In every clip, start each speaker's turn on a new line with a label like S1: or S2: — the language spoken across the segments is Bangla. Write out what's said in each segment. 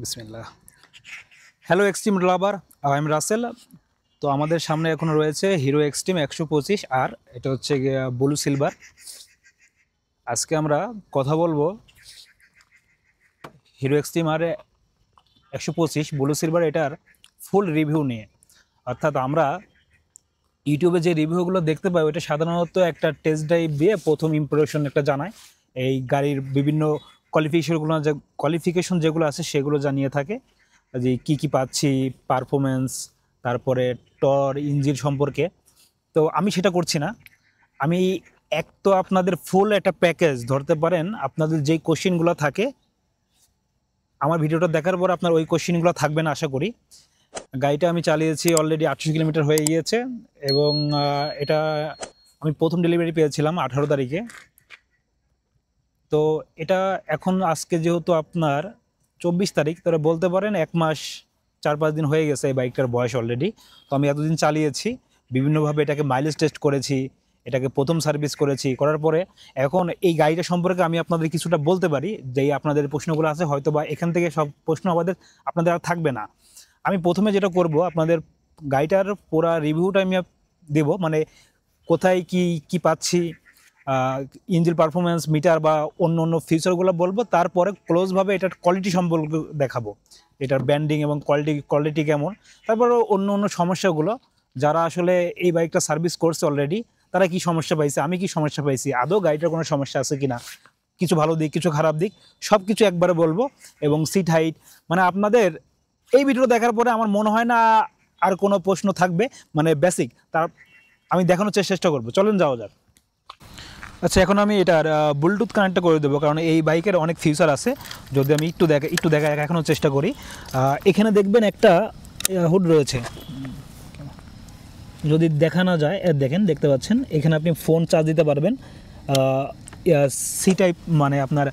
S1: বিসমিল্লাহ। Hello extreme lover, I am Rasel. তো আমাদের সামনে এখন রয়েছে হিরো এক্সট্রিম 125 আর এটা হচ্ছে ব্লু সিলভার। আজকে আমরা কথা বলবো হিরো এক্সট্রিম আর 125 ব্লু সিলভার এটার ফুল রিভিউ নিয়ে। অর্থাৎ আমরা ইউটিউবে যে রিভিউগুলো দেখতে পাই ওটা সাধারণত একটা টেস্ট ড্রাইভ দিয়ে প্রথম ইমপ্রেশন একটা জানায়, এই গাড়ির বিভিন্ন কোয়ালিফিকেশন যেগুলো আছে সেগুলো জানিয়ে থাকে, যে কি কি পাচ্ছি, পারফরমেন্স, তারপরে টর ইঞ্জিন সম্পর্কে। তো আমি সেটা করছি না। আমি এক তো আপনাদের ফুল একটা প্যাকেজ ধরতে পারেন, আপনাদের যেই কোশ্চেনগুলো থাকে আমার ভিডিওটা দেখার পর আপনার ওই কোশ্চেনগুলো থাকবে না আশা করি। গাড়িটা আমি চালিয়েছি অলরেডি 800 কিলোমিটার হয়ে গিয়েছে এবং এটা আমি প্রথম ডেলিভারি পেয়েছিলাম 18 তারিখে। তো এটা এখন আজকে যেহেতু আপনার 24 তারিখ, তারা বলতে পারেন 1 মাস 4-5 দিন হয়ে গেছে এই বাইকটার বয়স অলরেডি। তো আমি এতদিন চালিয়েছি, বিভিন্নভাবে এটাকে মাইলেজ টেস্ট করেছি, এটাকে প্রথম সার্ভিস করেছি, করার পরে এখন এই গাড়িটা সম্পর্কে আমি আপনাদের কিছুটা বলতে পারি। যেই আপনাদের প্রশ্নগুলো আছে হয়তো বা এখান থেকে সব প্রশ্ন আপনাদের আর থাকবে না। আমি প্রথমে যেটা করব, আপনাদের গাড়িটার পুরো রিভিউটা আমি দেব, মানে কোথায় কি কি পাচ্ছি, ইঞ্জিন পারফরমেন্স মিটার বা অন্য অন্য ফিচারগুলো বলবো, তারপরে ক্লোজভাবে এটার কোয়ালিটি সম্পর্কে দেখাবো, এটার ব্যান্ডিং এবং কোয়ালিটি কেমন। তারপরে অন্য অন্য সমস্যাগুলো, যারা আসলে এই বাইকটা সার্ভিস করছে অলরেডি তারা কি সমস্যা পাইছে, আমি কি সমস্যা পাইছি, আদৌ গাড়িটার কোনো সমস্যা আছে কিনা, কিছু ভালো দিক কিছু খারাপ দিক সব কিছু একবারে বলবো। এবং সিট হাইট, মানে আপনাদের এই ভিডিও দেখার পরে আমার মনে হয় না আর কোনো প্রশ্ন থাকবে, মানে বেসিক তার আমি দেখানোর চেষ্টা করবো। চলেন যাওয়া যাক। আচ্ছা, এখন আমি এটার ব্লুটুথ কানেক্টটা করে দেবো, কারণ এই বাইকের অনেক ফিচার আছে। যদি আমি একটু দেখা দেখানোর চেষ্টা করি। এখানে দেখবেন একটা হুড রয়েছে, যদি দেখা না যায় দেখেন, দেখতে পাচ্ছেন এখানে আপনি ফোন চার্জ দিতে পারবেন। সি টাইপ, মানে আপনার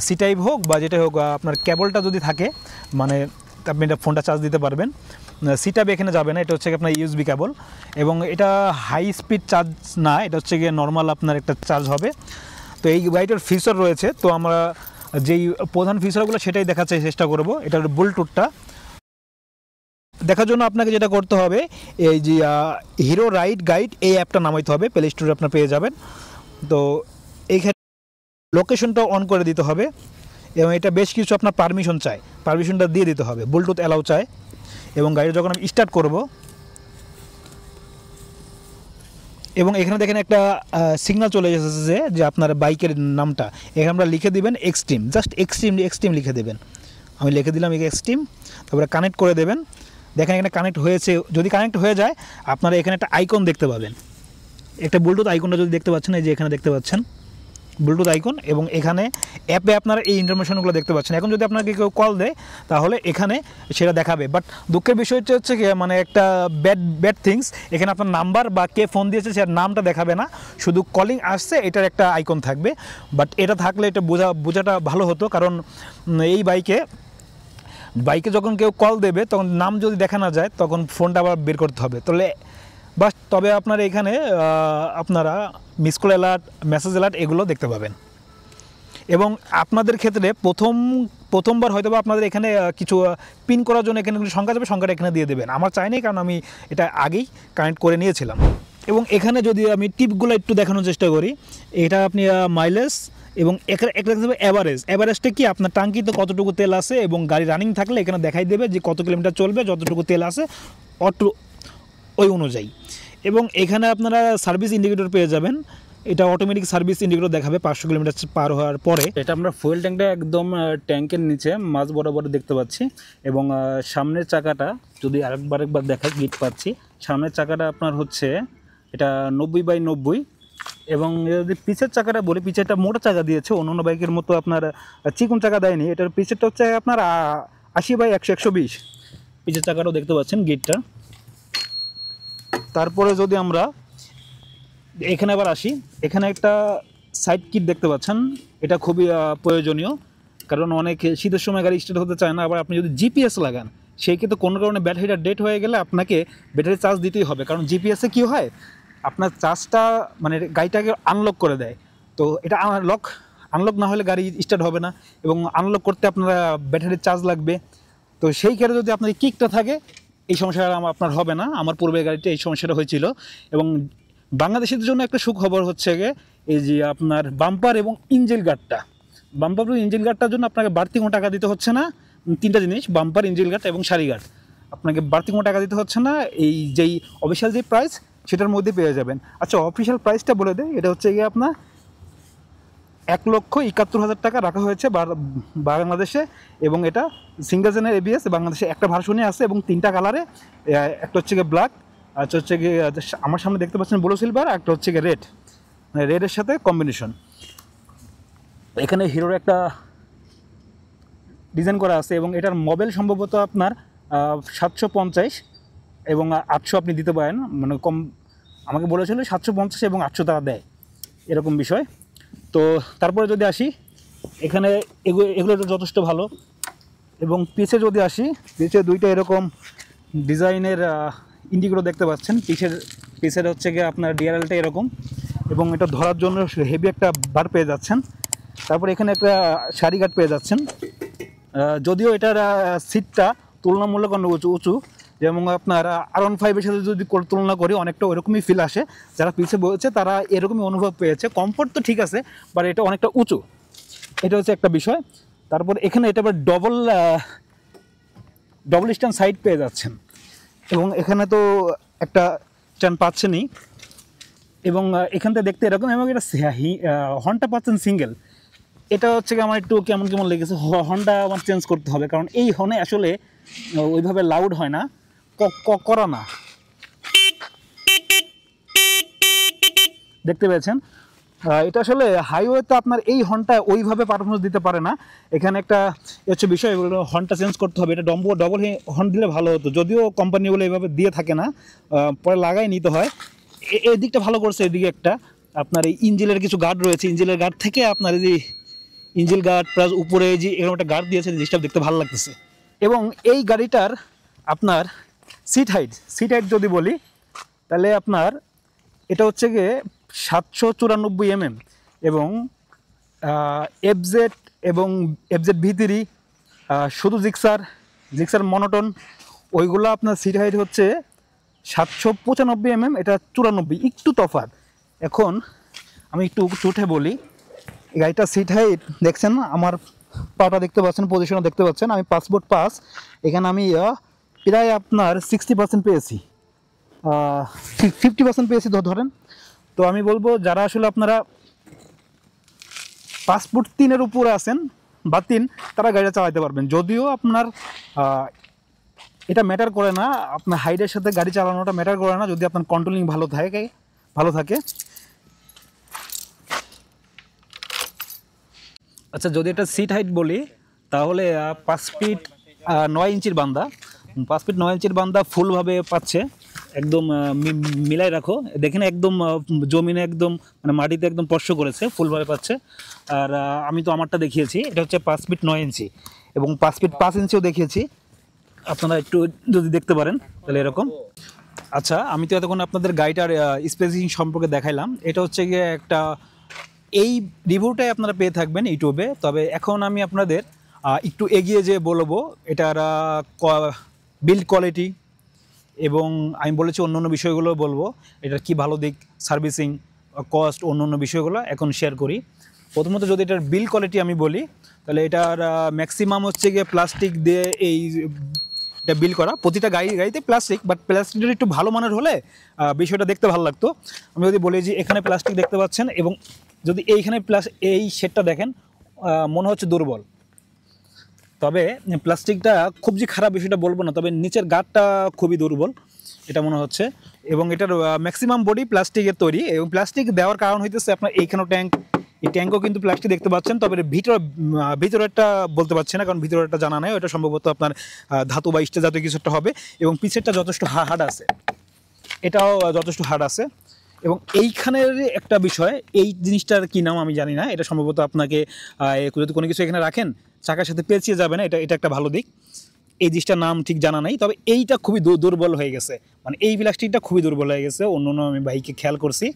S1: সি টাইপ হোক বা যেটা হোক, আপনার কেবলটা যদি থাকে মানে আপনি এটা ফোনটা চার্জ দিতে পারবেন। সি টাইপ এখানে যাবে না, এটা হচ্ছে আপনার ইউএসবি কেবল, এবং এটা হাই স্পিড চার্জ না, এটা হচ্ছে গিয়ে নর্মাল আপনার একটা চার্জ হবে। তো এই গাড়িটার ফিচার রয়েছে, তো আমরা যেই প্রধান ফিচারগুলো সেটাই দেখার চেষ্টা করব। এটার ব্লুটুথটা দেখার জন্য আপনাকে যেটা করতে হবে, এই যে হিরো রাইড গাইড এই অ্যাপটা নামাইতে হবে, প্লে স্টোরে আপনার পেয়ে যাবেন। তো এইখানে লোকেশনটা অন করে দিতে হবে, এবং এটা বেশ কিছু আপনার পারমিশন চায়, পারমিশনটা দিয়ে দিতে হবে, ব্লুটুথ অ্যালাউ চায়। এবং গাড়ি যখন আমি স্টার্ট করব, এবং এখানে দেখেন একটা সিগন্যাল চলে এসেছে যে আপনার বাইকের নামটা এখানে আমরা লিখে দিবেন এক্সট্রিম, জাস্ট এক্সট্রিম লিখে দেবেন। আমি লিখে দিলাম এক্সট্রিম, তারপরে কানেক্ট করে দেবেন। দেখেন এখানে কানেক্ট হয়েছে। যদি কানেক্ট হয়ে যায় আপনারা এখানে একটা আইকন দেখতে পাবেন, একটা ব্লুটুথ আইকনটা যদি দেখতে পাচ্ছেন, এই যে এখানে দেখতে পাচ্ছেন ব্লুটুথ আইকন, এবং এখানে অ্যাপে আপনারা এই ইনফরমেশনগুলো দেখতে পাচ্ছেন। এখন যদি আপনাকে কেউ কল দেয় তাহলে এখানে সেটা দেখাবে, বাট দুঃখের বিষয়টা হচ্ছে কি, মানে একটা ব্যাড থিংস, এখানে আপনার নাম্বার বা কে ফোন দিয়েছে সে নামটা দেখাবে না, শুধু কলিং আসছে এটার একটা আইকন থাকবে। বাট এটা থাকলে এটা বোঝাটা ভালো হতো, কারণ এই বাইকে যখন কেউ কল দেবে তখন নাম যদি দেখা না যায় তখন ফোনটা আবার বের করতে হবে। তবে আপনার এখানে আপনারা miss call alert, message alert এগুলো দেখতে পাবেন। এবং আপনাদের ক্ষেত্রে প্রথমবার হয়তো বা আপনাদের এখানে কিছু পিন করার জন্য এখানে সংখ্যা যাবে, সংখ্যাটা এখানে দিয়ে দেবেন। আমার চাই নাই, কারণ আমি এটা আগেই কানেক্ট করে নিয়েছিলাম। এবং এখানে যদি আমি টিপগুলো একটু দেখানোর চেষ্টা করি, এটা আপনি মাইলেজ এবং একটা দেবে অ্যাভারেজটা কি আপনার টাঙ্কিতে কতটুকু তেল আছে, এবং গাড়ি রানিং থাকলে এখানে দেখাই দেবে যে কত কিলোমিটার চলবে, যতটুকু তেল আছে ওই অনুযায়ী। এবং এখানে আপনারা সার্ভিস ইন্ডিকেটর পেয়ে যাবেন, এটা অটোমেটিক সার্ভিস ইন্ডিকেটর দেখাবে 500 কিলোমিটার পার হওয়ার পরে। এটা আমরা ফুয়েল ট্যাঙ্কটা একদম ট্যাঙ্কের নিচে মাঝ বরাবর দেখতে পাচ্ছি। এবং সামনের চাকাটা যদি আরেকবার দেখাই, গিট পাচ্ছি সামনের চাকাটা আপনার হচ্ছে এটা 90/90। এবং যদি পিছের চাকাটা বলি, পিছেরটা মোটা চাকা দিয়েছে, অন্য বাইকের মতো আপনার চিকন চাকা দেয়নি। এটার পিছেরটা হচ্ছে আপনার 80/100-120 পিছের চাকাটাও দেখতে পাচ্ছেন, গিটটা। তারপরে যদি আমরা এখানে আবার আসি, এখানে একটা সাইড কিট দেখতে পাচ্ছেন, এটা খুবই প্রয়োজনীয়, কারণ অনেক শীতের সময় গাড়ি স্টার্ট হতে চায় না। আবার আপনি যদি জিপিএস লাগান, সেই ক্ষেত্রে কোনো কারণে ব্যাটারিটা ডেড হয়ে গেলে আপনাকে ব্যাটারি চার্জ দিতেই হবে, কারণ জিপিএসে কী হয়, আপনার চার্জটা মানে গাড়িটাকে আনলক করে দেয়। তো এটা আনলক না হলে গাড়ি স্টার্ট হবে না, এবং আনলক করতে আপনারা ব্যাটারির চার্জ লাগবে। তো সেই ক্ষেত্রে যদি আপনার কিকটা থাকে এই সমস্যাটা আপনার হবে না। আমার পূর্বের গাড়িতে এই সমস্যাটা হয়েছিল। এবং বাংলাদেশের জন্য একটা সুখবর হচ্ছে গিয়ে এই যে আপনার বাম্পার এবং ইঞ্জিন গার্ডটা, বাম্পার এবং ইঞ্জিন গার্ডটার জন্য আপনাকে বাড়তি কোনো টাকা দিতে হচ্ছে না। তিনটা জিনিস, বাম্পার, ইঞ্জিন গার্ড এবং সারি গার্ড, আপনাকে বাড়তি কোনো টাকা দিতে হচ্ছে না। এই যেই অফিসিয়াল যে প্রাইস সেটার মধ্যে পেয়ে যাবেন। আচ্ছা, অফিসিয়াল প্রাইসটা বলে দেয়, এটা হচ্ছে গিয়ে আপনার 1,71,000 টাকা রাখা হয়েছে বাংলাদেশে। এবং এটা সিঙ্গেল জেনের ABS বাংলাদেশে একটা ভার্সনে আছে এবং 3টা কালারে, একটা হচ্ছে গিয়ে ব্ল্যাক, আচ্ছা হচ্ছে গিয়ে আমার সামনে দেখতে পাচ্ছেন ব্লু সিলভার, একটা হচ্ছে গিয়ে রেড, মানে রেডের সাথে কম্বিনেশন। এখানে হিরোর একটা ডিজাইন করা আছে এবং এটার মোবাইল সম্ভবত আপনার 750 এবং 800 আপনি দিতে পারেন, মানে কম আমাকে বলেছিল 750 এবং 800 টাকা দেয়, এরকম বিষয়। তো তারপরে যদি আসি এখানে এগুলো যথেষ্ট ভালো। এবং পিছে যদি আসি, পিছে দুইটা এরকম ডিজাইনের ইন্ডিকেটর দেখতে পাচ্ছেন। পিছের হচ্ছে গিয়ে আপনার ডিআরএলটা এরকম, এবং এটা ধরার জন্য হেভি একটা বার পেয়ে যাচ্ছেন। তারপর এখানে একটা সারি গার্ড পেয়ে যাচ্ছেন। যদিও এটার সিটটা তুলনামূলক অনেক উঁচু, যেমন আপনার R15-এর সাথে যদি তুলনা করি অনেকটা ওইরকমই ফিল আসে। যারা পিছিয়ে বলছে তারা এরকমই অনুভব পেয়েছে। কমফোর্ট তো ঠিক আছে, বাট এটা অনেকটা উঁচু, এটা হচ্ছে একটা বিষয়। তারপর এখানে এটা আবার ডবল স্ট্যান্ড সাইড পেয়ে যাচ্ছেন, এবং এখানে তো একটা স্ট্যান্ড পাচ্ছেনই। এবং এখান থেকে দেখতে এরকম, এবং এটা হর্নটা পাচ্ছেন সিঙ্গেল। এটা হচ্ছে কি আমার একটু কেমন কেমন লেগেছে, হর্নটা আমার চেঞ্জ করতে হবে, কারণ এই হর্নে আসলে ওইভাবে লাউড হয় না, করা না, দেখতে পেয়েছেন। এটা আসলে হাইওয়েতে আপনার এই হর্নটা ওইভাবে পারফরমেন্স দিতে পারে না। এখানে একটা হচ্ছে বিষয়, হর্নটা চেঞ্জ করতে হবে। এটা ডবল হর্ন দিলে ভালো হতো, যদিও কোম্পানিগুলো এইভাবে দিয়ে থাকে না, পরে লাগাই নিতে হয়। এই দিকটা ভালো করছে। এদিকে একটা আপনার এই ইঞ্জিনের কিছু গার্ড রয়েছে, ইঞ্জিনের গার্ড থেকে আপনার এই যে ইঞ্জিন গার্ড প্লাস উপরে যে এরকম একটা গার্ড দিয়েছে, জিনিসটা দেখতে ভালো লাগতেছে। এবং এই গাড়িটার আপনার সিট হাইট যদি বলি, তাহলে আপনার এটা হচ্ছে গিয়ে 794 mm, এবং FZ এবং FZ V3 শুধু জিক্সার মনোটন, ওইগুলো আপনার সিট হাইট হচ্ছে 795 mm, এটা 94, একটু তফাৎ। এখন আমি একটু উঠে বলি, গাড়িটার সিট হাইট দেখছেন, আমার পাটা দেখতে পাচ্ছেন, পজিশনও দেখতে পাচ্ছেন। আমি পাসপোর্ট পাস এখানে আমি প্রায় আপনার 60% পেয়েছি, 50% পেয়েছি ধরেন। তো আমি বলবো যারা আসলে আপনারা পাসপোর্ট 3-এর উপরে আছেন বা 3, তারা গাড়িটা চালাতে পারবেন। যদিও আপনার এটা ম্যাটার করে না, আপনার হাইটের সাথে গাড়ি চালানোটা ম্যাটার করে না, যদি আপনার কন্ট্রোলিং ভালো থাকে। আচ্ছা, যদি এটা সিট হাইট বলি, তাহলে 5 ফিট 9 ইঞ্চির বান্দা, 5 ফিট 9 ইঞ্চির বান্দা ফুলভাবে পাচ্ছে। একদম মিলাই রাখো, দেখেন একদম জমিনে একদম মানে মাটিতে একদম স্পর্শ করেছে, ফুলভাবে পাচ্ছে। আর আমি তো আমারটা দেখিয়েছি, এটা হচ্ছে 5 ফিট 9 ইঞ্চি, এবং 5 ফিট 5 ইঞ্চিও দেখিয়েছি, আপনারা একটু যদি দেখতে পারেন তাহলে এরকম। আচ্ছা, আমি তো এতক্ষণ আপনাদের গাড়িটার স্পেসিফিকেশন সম্পর্কে দেখাইলাম। এটা হচ্ছে গিয়ে একটা, এই রিভিউটাই আপনারা পেয়ে থাকবেন ইউটিউবে। তবে এখন আমি আপনাদের একটু এগিয়ে যেয়ে বলবো এটার বিল্ড কোয়ালিটি, এবং আমি বলেছি অন্য বিষয়গুলো বলবো, এটার কি ভালো দিক, সার্ভিসিং, কস্ট, অন্য বিষয়গুলো এখন শেয়ার করি। প্রথমত যদি এটার বিল্ড কোয়ালিটি আমি বলি, তাহলে এটার ম্যাক্সিমাম হচ্ছে গিয়ে প্লাস্টিক দিয়ে এটা বিল্ড করা। প্রতিটা গাড়িতে প্লাস্টিক, বাট প্লাস্টিকটা একটু ভালো মানের হলে বিষয়টা দেখতে ভালো লাগতো। আমি যদি বলি যে এখানে প্লাস্টিক দেখতে পাচ্ছেন, এবং যদি এইখানে এই শেডটা দেখেন, মনে হচ্ছে দুর্বল। তবে প্লাস্টিকটা খুব যে খারাপ বিষয়টা বলবো না, তবে নিচের গার্ডটা খুবই দুর্বল এটা মনে হচ্ছে। এবং এটার ম্যাক্সিমাম বডি প্লাস্টিকের তৈরি, এবং প্লাস্টিক দেওয়ার কারণ হইতেছে আপনার এইখানেও ট্যাঙ্ক, এই ট্যাঙ্কও কিন্তু প্লাস্টিক দেখতে পাচ্ছেন। তবে ভিতরেরটা বলতে পারছি না, কারণ ভিতরেরটা জানা নেই, ওটা সম্ভবত আপনার ধাতু বা স্টিল জাতীয় কিছু একটা হবে। এবং পিছেরটা যথেষ্ট হার্ড আছে, এটাও যথেষ্ট হার্ড আছে। এবং এইখানের একটা বিষয়, এই জিনিসটার কী নাম আমি জানি না, এটা সম্ভবত আপনাকে যদি কোনো কিছু এখানে রাখেন চাকার সাথে পেঁচিয়ে যাবে না, এটা একটা ভালো দিক। এই জিনিসটার নাম ঠিক জানা নাই, তবে এইটা খুবই দুর্বল হয়ে গেছে, মানে এই প্লাস্টিকটা খুবই দুর্বল হয়ে গেছে। অন্য আমি বাইকে খেয়াল করছি।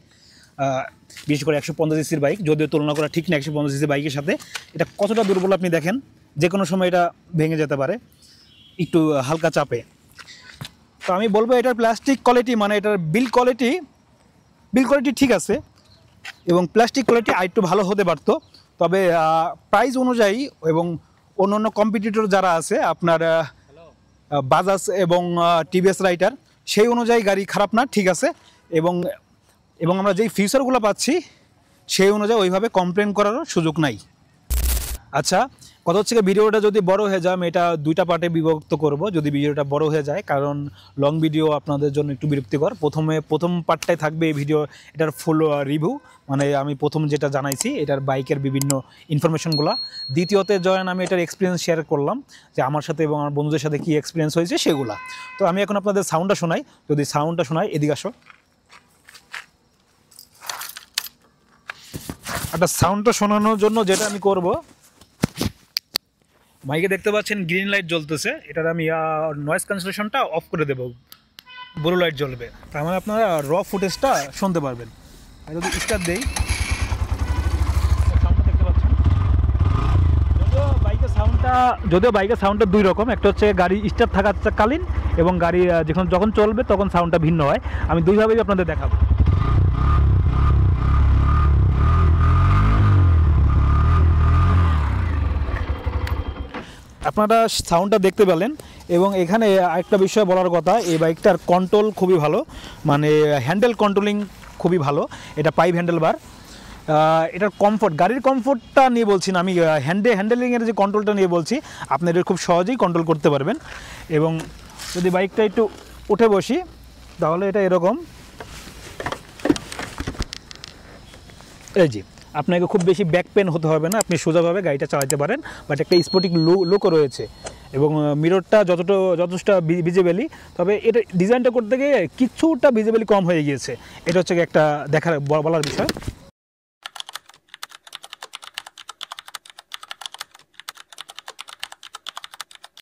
S1: বিশেষ করে 150 সিসির বাইক, যদিও তুলনা করা ঠিক না 150 সিসির বাইকের সাথে। এটা কতটা দুর্বল আপনি দেখেন, যে কোনো সময় এটা ভেঙে যেতে পারে একটু হালকা চাপে। তো আমি বলবো এটার প্লাস্টিক কোয়ালিটি, মানে এটার বিল কোয়ালিটি ঠিক আছে, এবং প্লাস্টিক কোয়ালিটি আরেকটু ভালো হতে পারতো। তবে প্রাইস অনুযায়ী এবং অন্য কম্পিটিটর যারা আছে আপনার বাজাজ এবং টিভিএস রাইডার, সেই অনুযায়ী গাড়ি খারাপ না, ঠিক আছে। এবং আমরা যেই ফিচারগুলো পাচ্ছি সেই অনুযায়ী ওইভাবে কমপ্লেন করারও সুযোগ নাই। আচ্ছা, কথা হচ্ছে ভিডিওটা যদি বড় হয়ে যায় আমি এটা 2টা পার্টে বিভক্ত করব, যদি ভিডিওটা বড় হয়ে যায়, কারণ লং ভিডিও আপনাদের জন্য একটু বিরক্তিকর। প্রথম পার্টটাই থাকবে এই ভিডিও, এটার ফুল রিভিউ, মানে আমি প্রথম যেটা জানাইছি এটার বাইকের বিভিন্ন ইনফরমেশনগুলো। দ্বিতীয়তে জয়েন আমি এটার এক্সপিরিয়েন্স শেয়ার করলাম, যে আমার সাথে এবং আমার বন্ধুদের সাথে কী এক্সপিরিয়েন্স হয়েছে সেগুলা। তো আমি এখন আপনাদের সাউন্ডটা শোনাই, যদি সাউন্ডটা শোনাই, এদিকে আসো। একটা সাউন্ডটা শোনানোর জন্য যেটা আমি করব, মাইকে দেখতে পাচ্ছেন গ্রিন লাইট জ্বলতেছে, এটার আমি নয়েজ ক্যান্সেলেশনটা অফ করে দেবো, ব্লু লাইট জ্বলবে, তার মানে আপনারা র ফুটেজটা শুনতে পারবেন। আর যদি স্টার্ট দেই, সাউন্ডটা দেখতে পাচ্ছেন, যদিও বাইকের সাউন্ডটা 2 রকম, একটা হচ্ছে গাড়ি স্টার্ট থাকাকালীন এবং গাড়ি যখন চলবে তখন সাউন্ডটা ভিন্ন হয়। আমি 2ভাবেই আপনাদের দেখাবো। আপনারা সাউন্ডটা দেখতে পেলেন। এবং এখানে আরেকটা বিষয় বলার কথা, এই বাইকটার কন্ট্রোল খুবই ভালো, মানে হ্যান্ডেল কন্ট্রোলিং খুবই ভালো। এটা পাইপ হ্যান্ডেল বার। এটার কমফোর্ট, গাড়ির কমফোর্টটা নিয়ে বলছি না আমি, হ্যান্ডেলিংয়ের যে কন্ট্রোলটা নিয়ে বলছি, আপনি এটা খুব সহজেই কন্ট্রোল করতে পারবেন। এবং যদি বাইকটা একটু উঠে বসি তাহলে এটা এরকম, এই যে আপনাকে খুব বেশি ব্যাক পেন হতে হবে না, আপনি সোজাভাবে গাড়িটা চালাতে পারেন। বাট একটা স্পোর্টিং লুকও রয়েছে, এবং মিররটা যথেষ্ট ভিজিবেলি, তবে এটা ডিজাইনটা করতে গিয়ে কিছুটা ভিজিবেলি কম হয়ে গিয়েছে, এটা হচ্ছে একটা বলার বিষয়।